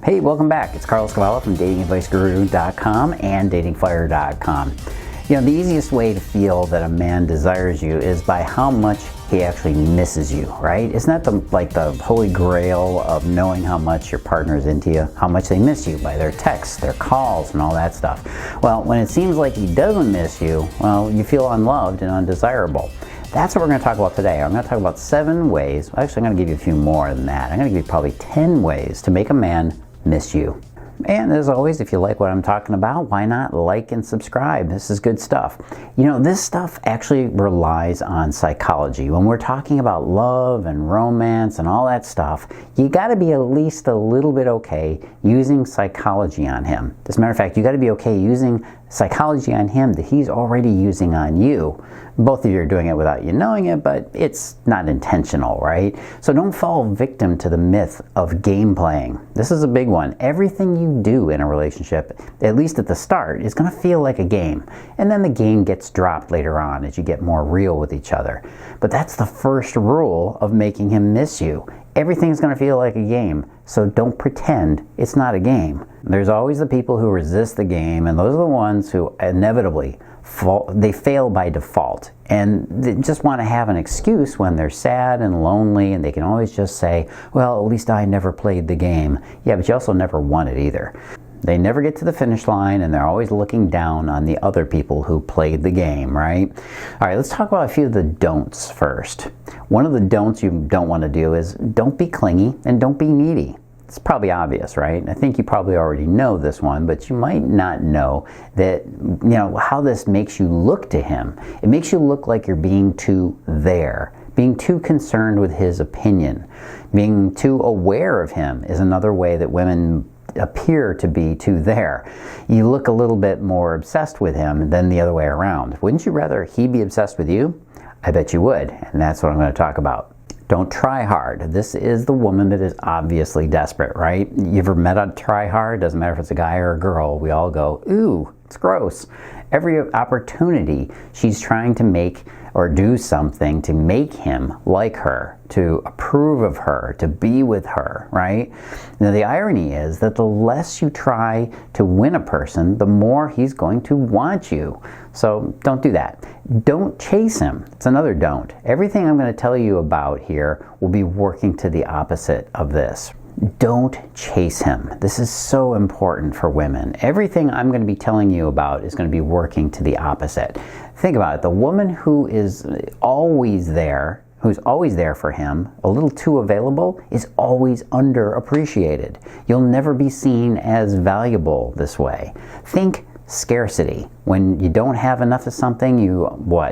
Hey, welcome back. It's Cavallo from datingadviceguru.com and datingfire.com. You know, the easiest way to feel that a man desires you is by how much he actually misses you, right? Isn't that the holy grail of knowing how much your partner is into you, how much they miss you by their texts, their calls, and all that stuff? Well, when it seems like he doesn't miss you, well, you feel unloved and undesirable. That's what we're going to talk about today. I'm going to talk about 7 ways. Actually, I'm going to give you a few more than that. I'm going to give you probably 10 ways to make a man miss you. And as always, if you like what I'm talking about, why not like and subscribe? This is good stuff. You know, this stuff actually relies on psychology. When we're talking about love and romance and all that stuff, you got to be at least a little bit okay using psychology on him. As a matter of fact, you got to be okay using psychology on him that he's already using on you. Both of you are doing it without you knowing it, but it's not intentional, right? So don't fall victim to the myth of game playing. This is a big one. Everything you do in a relationship, at least at the start, is going to feel like a game. And then the game gets dropped later on as you get more real with each other. But that's the first rule of making him miss you. Everything's going to feel like a game, so don't pretend it's not a game. There's always the people who resist the game, and those are the ones who inevitably they fail by default, and they just want to have an excuse when they're sad and lonely, and they can always just say, well, at least I never played the game. Yeah, but you also never won it either. They never get to the finish line, and they're always looking down on the other people who played the game, right? All right, let's talk about a few of the don'ts first. One of the don'ts you don't want to do is don't be clingy and don't be needy. It's probably obvious, right? I think you probably already know this one, but you might not know that, you know, how this makes you look to him. It makes you look like you're being too there, being too concerned with his opinion. Being too aware of him is another way that women appear to be too there. You look a little bit more obsessed with him than the other way around. Wouldn't you rather he be obsessed with you? I bet you would, and that's what I'm going to talk about. Don't try hard. This is the woman that is obviously desperate, right? You ever met a try hard? Doesn't matter if it's a guy or a girl. We all go, ooh, it's gross. Every opportunity she's trying to make or do something to make him like her, to approve of her, to be with her, right? Now the irony is that the less you try to win a person, the more he's going to want you. So don't do that. Don't chase him. It's another don't. Everything I'm going to tell you about here will be working to the opposite of this. Don't chase him. This is so important for women. Everything I'm going to be telling you about is going to be working to the opposite. Think about it. The woman who is always there, who's always there for him, a little too available, is always underappreciated. You'll never be seen as valuable this way. Think scarcity. When you don't have enough of something,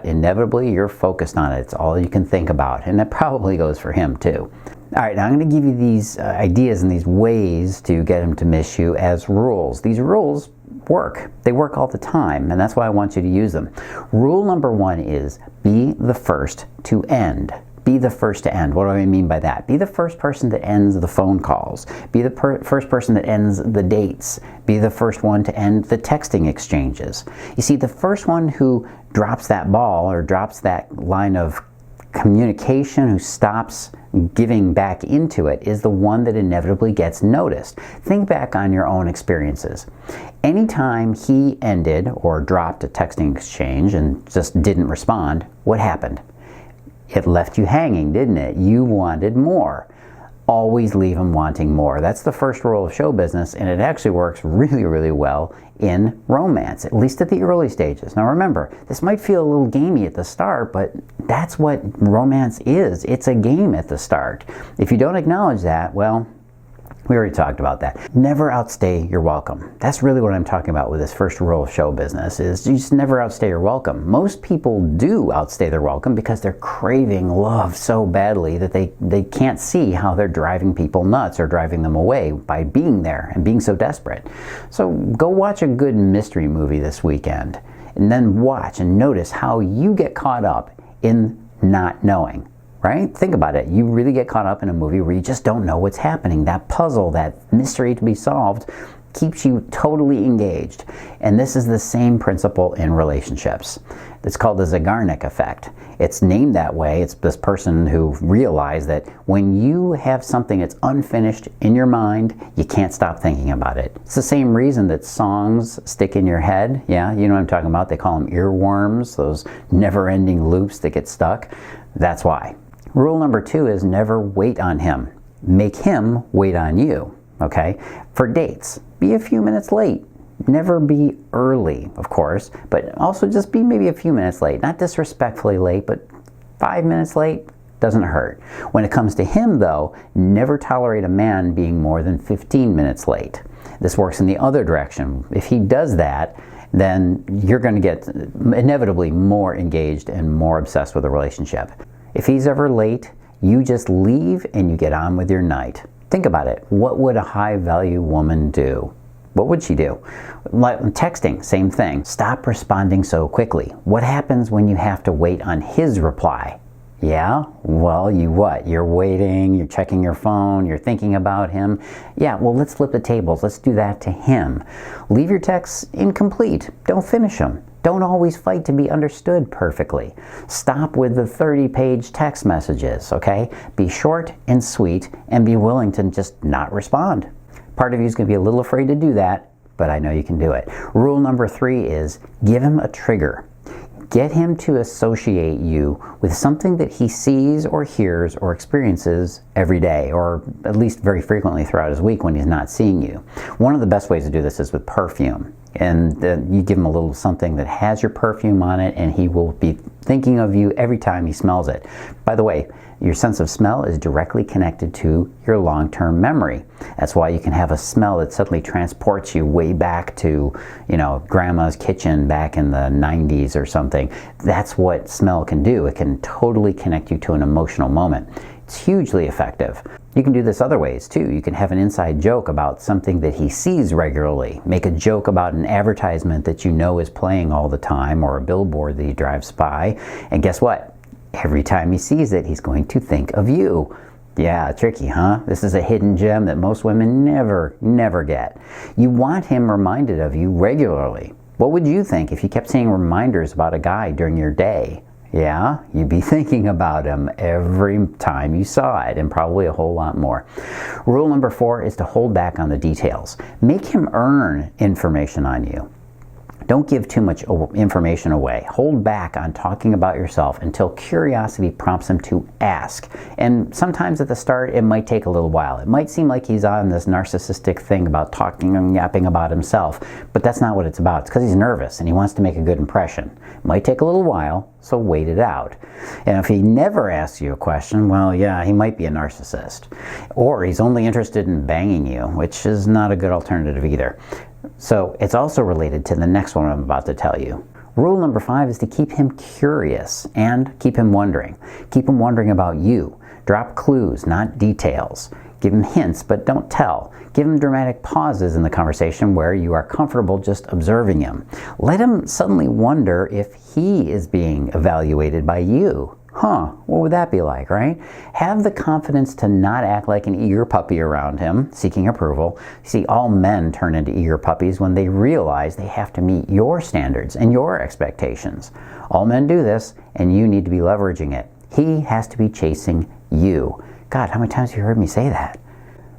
inevitably you're focused on it. It's all you can think about. And that probably goes for him too. All right, now I'm going to give you these ideas and these ways to get him to miss you as rules. These rules work. They work all the time, and that's why I want you to use them. Rule number 1 is be the first to end. Be the first to end. What do I mean by that? Be the first person that ends the phone calls. Be the first person that ends the dates. Be the first one to end the texting exchanges. You see, the first one who drops that ball or drops that line of communication, who stops giving back into it, is the one that inevitably gets noticed. Think back on your own experiences. Anytime he ended or dropped a texting exchange and just didn't respond, what happened? It left you hanging, didn't it? You wanted more. Always leave him wanting more. That's the first rule of show business, and it actually works really, really well in romance, at least at the early stages. Now remember, this might feel a little gamey at the start, but that's what romance is. It's a game at the start. If you don't acknowledge that, well, we already talked about that. Never outstay your welcome. That's really what I'm talking about with this first rule of show business, is you just never outstay your welcome. Most people do outstay their welcome because they're craving love so badly that they can't see how they're driving people nuts or driving them away by being there and being so desperate. So go watch a good mystery movie this weekend, and then watch and notice how you get caught up in not knowing. Right? Think about it. You really get caught up in a movie where you just don't know what's happening. That puzzle, that mystery to be solved, keeps you totally engaged. And this is the same principle in relationships. It's called the Zeigarnik effect. It's named that way. It's this person who realized that when you have something that's unfinished in your mind, you can't stop thinking about it. It's the same reason that songs stick in your head. Yeah, you know what I'm talking about? They call them earworms, those never-ending loops that get stuck. That's why. Rule number 2 is never wait on him. Make him wait on you, okay? For dates, be a few minutes late. Never be early, of course, but also just be maybe a few minutes late. Not disrespectfully late, but 5 minutes late doesn't hurt. When it comes to him, though, never tolerate a man being more than 15 minutes late. This works in the other direction. If he does that, then you're going to get inevitably more engaged and more obsessed with the relationship. If he's ever late, you just leave and you get on with your night. Think about it. What would a high-value woman do? What would she do? Like texting, same thing. Stop responding so quickly. What happens when you have to wait on his reply? Yeah? Well, you're waiting, you're checking your phone, you're thinking about him. Yeah, well, let's flip the tables. Let's do that to him. Leave your texts incomplete. Don't finish them. Don't always fight to be understood perfectly. Stop with the 30-page text messages, okay? Be short and sweet and be willing to just not respond. Part of you is going to be a little afraid to do that, but I know you can do it. Rule number 3 is give him a trigger. Get him to associate you with something that he sees or hears or experiences every day, or at least very frequently throughout his week when he's not seeing you. One of the best ways to do this is with perfume. And you give him a little something that has your perfume on it, and he will be thinking of you every time he smells it. By the way, your sense of smell is directly connected to your long-term memory. That's why you can have a smell that suddenly transports you way back to, grandma's kitchen back in the 90s or something. That's what smell can do. It can totally connect you to an emotional moment. It's hugely effective. You can do this other ways too. You can have an inside joke about something that he sees regularly. Make a joke about an advertisement that you know is playing all the time, or a billboard that he drives by. And guess what? Every time he sees it, he's going to think of you. Yeah, tricky, huh? This is a hidden gem that most women never get. You want him reminded of you regularly. What would you think if you kept seeing reminders about a guy during your day? Yeah, you'd be thinking about him every time you saw it, and probably a whole lot more. Rule number 4 is to hold back on the details. Make him earn information on you. Don't give too much information away. Hold back on talking about yourself until curiosity prompts him to ask. And sometimes at the start, it might take a little while. It might seem like he's on this narcissistic thing about talking and yapping about himself, but that's not what it's about. It's because he's nervous and he wants to make a good impression. It might take a little while, so wait it out. And if he never asks you a question, well, yeah, he might be a narcissist. Or he's only interested in banging you, which is not a good alternative either. So it's also related to the next one I'm about to tell you. Rule number 5 is to keep him curious and keep him wondering. Keep him wondering about you. Drop clues, not details. Give him hints, but don't tell. Give him dramatic pauses in the conversation where you are comfortable just observing him. Let him suddenly wonder if he is being evaluated by you. What would that be like, right? Have the confidence to not act like an eager puppy around him, seeking approval. See, all men turn into eager puppies when they realize they have to meet your standards and your expectations. All men do this, and you need to be leveraging it. He has to be chasing you. God, how many times have you heard me say that?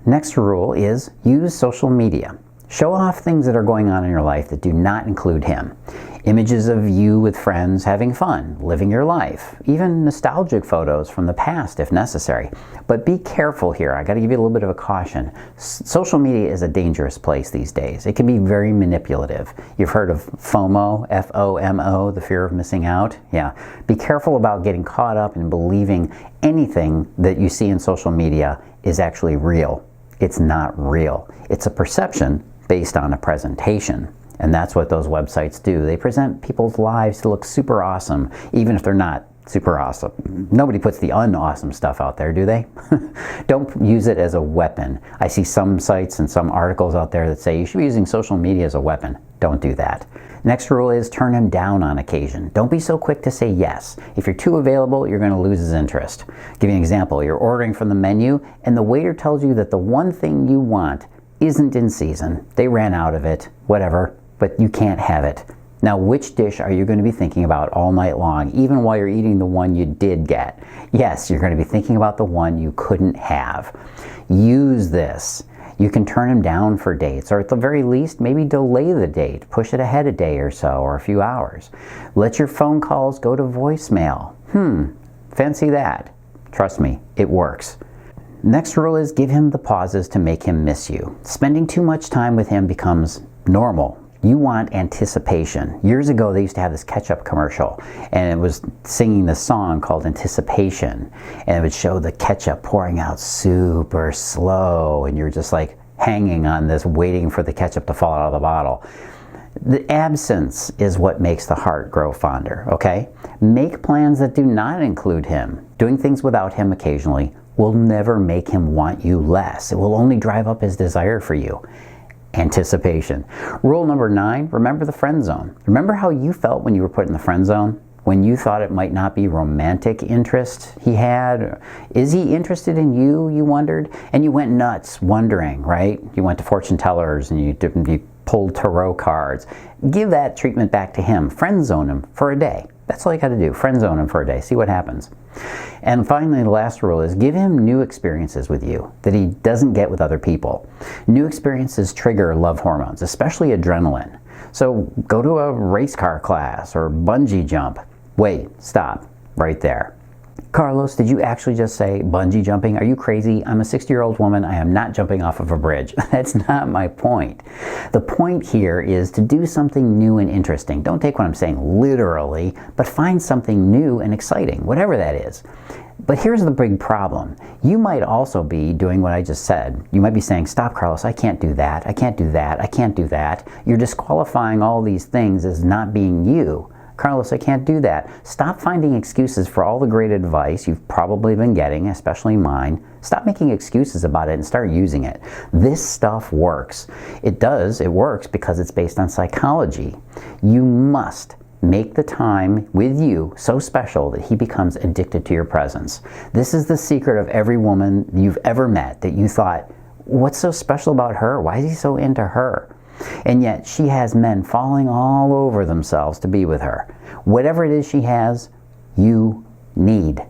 Next rule is use social media. Show off things that are going on in your life that do not include him. Images of you with friends having fun, living your life, even nostalgic photos from the past if necessary. But be careful here. I got to give you a little bit of a caution. Social media is a dangerous place these days. It can be very manipulative. You've heard of FOMO, F-O-M-O, the fear of missing out? Yeah. Be careful about getting caught up in believing anything that you see in social media is actually real. It's not real. It's a perception based on a presentation. And that's what those websites do. They present people's lives to look super awesome, even if they're not super awesome. Nobody puts the unawesome stuff out there, do they? Don't use it as a weapon. I see some sites and some articles out there that say you should be using social media as a weapon. Don't do that. Next rule is turn him down on occasion. Don't be so quick to say yes. If you're too available, you're going to lose his interest. Give you an example. You're ordering from the menu and the waiter tells you that the one thing you want isn't in season. They ran out of it, whatever, but you can't have it. Now, which dish are you going to be thinking about all night long, even while you're eating the one you did get? Yes, you're going to be thinking about the one you couldn't have. Use this. You can turn him down for dates, or at the very least, maybe delay the date. Push it ahead a day or so, or a few hours. Let your phone calls go to voicemail. Fancy that. Trust me, it works. Next rule is give him the pauses to make him miss you. Spending too much time with him becomes normal. You want anticipation. Years ago, they used to have this ketchup commercial, and it was singing this song called Anticipation, and it would show the ketchup pouring out super slow, and you're just like hanging on this, waiting for the ketchup to fall out of the bottle. The absence is what makes the heart grow fonder, okay? Make plans that do not include him. Doing things without him occasionally will never make him want you less. It will only drive up his desire for you. Anticipation. Rule number 9, remember the friend zone. Remember how you felt when you were put in the friend zone? When you thought it might not be romantic interest he had? Is he interested in you, you wondered? And you went nuts wondering, right? You went to fortune tellers and you pulled tarot cards. Give that treatment back to him. Friend zone him for a day. That's all you got to do. Friend zone him for a day. See what happens. And finally, the last rule is give him new experiences with you that he doesn't get with other people. New experiences trigger love hormones, especially adrenaline. So go to a race car class or bungee jump. Wait, stop, right there. Carlos, did you actually just say bungee jumping? Are you crazy? I'm a 60-year-old woman. I am not jumping off of a bridge. That's not my point. The point here is to do something new and interesting. Don't take what I'm saying literally, but find something new and exciting, whatever that is. But here's the big problem. You might also be doing what I just said. You might be saying, stop, Carlos, I can't do that. I can't do that. I can't do that. You're disqualifying all these things as not being you. Carlos, I can't do that. Stop finding excuses for all the great advice you've probably been getting, especially mine. Stop making excuses about it and start using it. This stuff works. It works because it's based on psychology. You must make the time with you so special that he becomes addicted to your presence. This is the secret of every woman you've ever met that you thought, what's so special about her? Why is he so into her? And yet she has men falling all over themselves to be with her. Whatever it is she has, you need.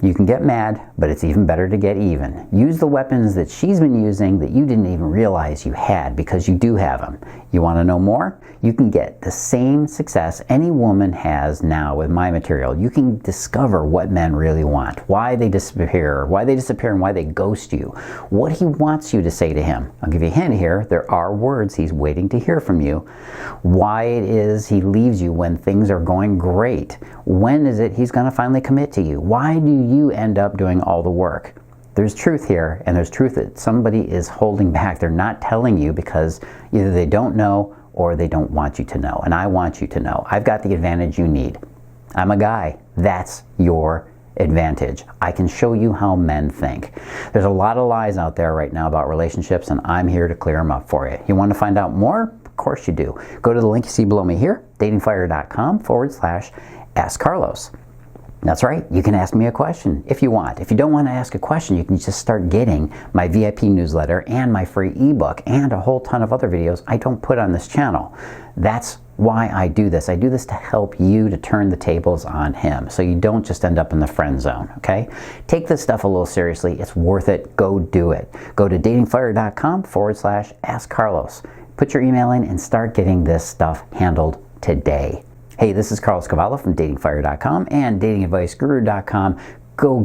You can get mad, but it's even better to get even. Use the weapons that she's been using that you didn't even realize you had, because you do have them. You want to know more? You can get the same success any woman has now with my material. You can discover what men really want, why they disappear, and why they ghost you, what he wants you to say to him. I'll give you a hint here. There are words he's waiting to hear from you. Why it is he leaves you when things are going great. When is it he's going to finally commit to you? Why do you end up doing all the work? There's truth here, and there's truth that somebody is holding back. They're not telling you because either they don't know or they don't want you to know. And I want you to know. I've got the advantage you need. I'm a guy. That's your advantage. I can show you how men think. There's a lot of lies out there right now about relationships, and I'm here to clear them up for you. You want to find out more? Of course you do. Go to the link you see below me here, datingfire.com/Ask Carlos. That's right, you can ask me a question if you want. If you don't want to ask a question, you can just start getting my VIP newsletter and my free ebook and a whole ton of other videos I don't put on this channel. That's why I do this. I do this to help you to turn the tables on him so you don't just end up in the friend zone, okay? Take this stuff a little seriously. It's worth it. Go do it. Go to datingfire.com/Ask Carlos. Put your email in and start getting this stuff handled today. Hey, this is Carlos Cavallo from datingfire.com and datingadviceguru.com. Go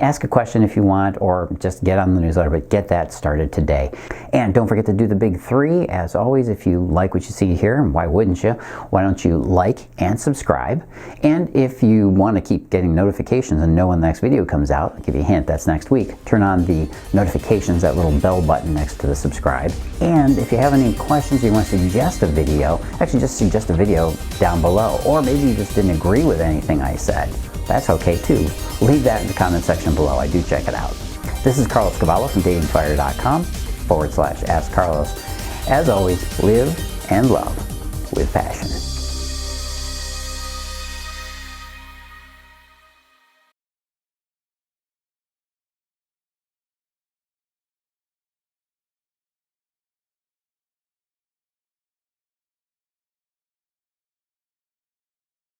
ask a question if you want, or just get on the newsletter, but get that started today. And don't forget to do the big 3. As always, if you like what you see here, and why wouldn't you, why don't you like and subscribe? And if you want to keep getting notifications and know when the next video comes out, I'll give you a hint, that's next week. Turn on the notifications, that little bell button next to the subscribe. And if you have any questions, you want to suggest a video, actually just suggest a video down below. Or maybe you just didn't agree with anything I said. That's okay too. Leave that in the comment section below. I do check it out. This is Carlos Cavallo from datingfire.com/Ask Carlos. As always, live and love with passion.